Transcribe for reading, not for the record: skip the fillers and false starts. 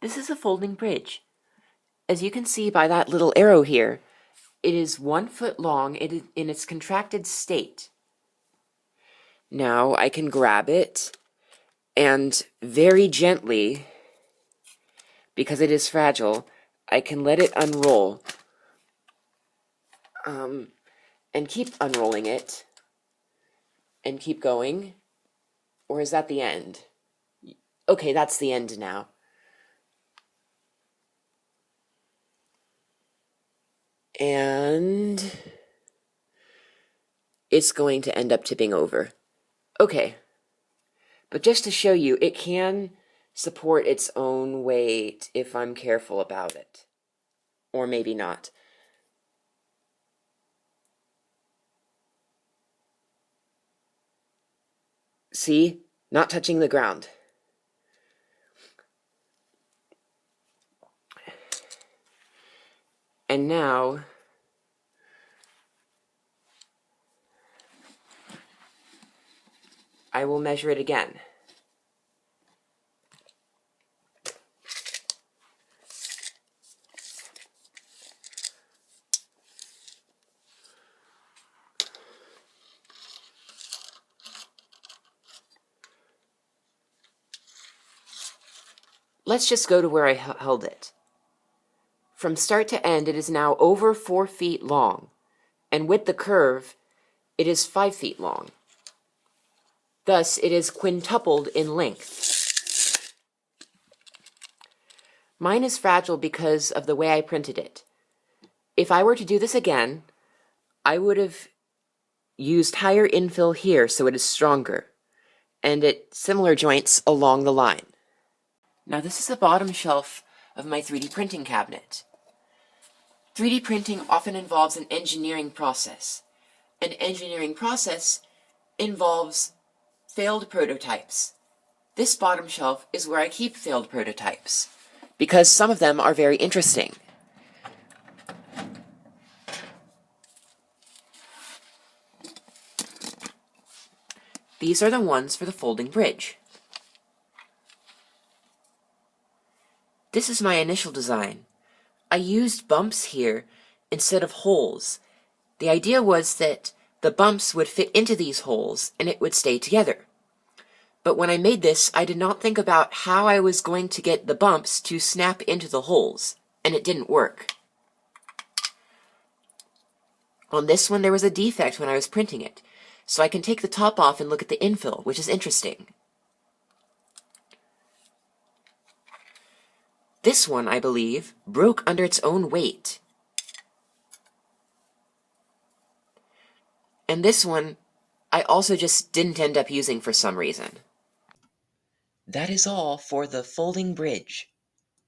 This is a folding bridge. As you can see by that little arrow here, it is 1 foot long in its contracted state. Now I can grab it and very gently, because it is fragile, I can let it unroll and keep unrolling it and keep going. Or is that the end? Okay, that's the end now. And it's going to end up tipping over. Okay, but just to show you, it can support its own weight if I'm careful about it. Or maybe not. See? Not touching the ground. And now, I will measure it again. Let's just go to where I held it. From start to end, it is now over 4 feet long, and with the curve, it is 5 feet long. Thus, it is quintupled in length. Mine is fragile because of the way I printed it. If I were to do this again, I would have used higher infill here so it is stronger, and at similar joints along the line. Now this is the bottom shelf of my 3D printing cabinet. 3D printing often involves an engineering process. An engineering process involves failed prototypes. This bottom shelf is where I keep failed prototypes, because some of them are very interesting. These are the ones for the folding bridge. This is my initial design. I used bumps here instead of holes. The idea was that the bumps would fit into these holes and it would stay together. But when I made this, I did not think about how I was going to get the bumps to snap into the holes, and it didn't work. On this one, there was a defect when I was printing it, so I can take the top off and look at the infill, which is interesting. This one, I believe, broke under its own weight. And this one, I also just didn't end up using for some reason. That is all for the folding bridge.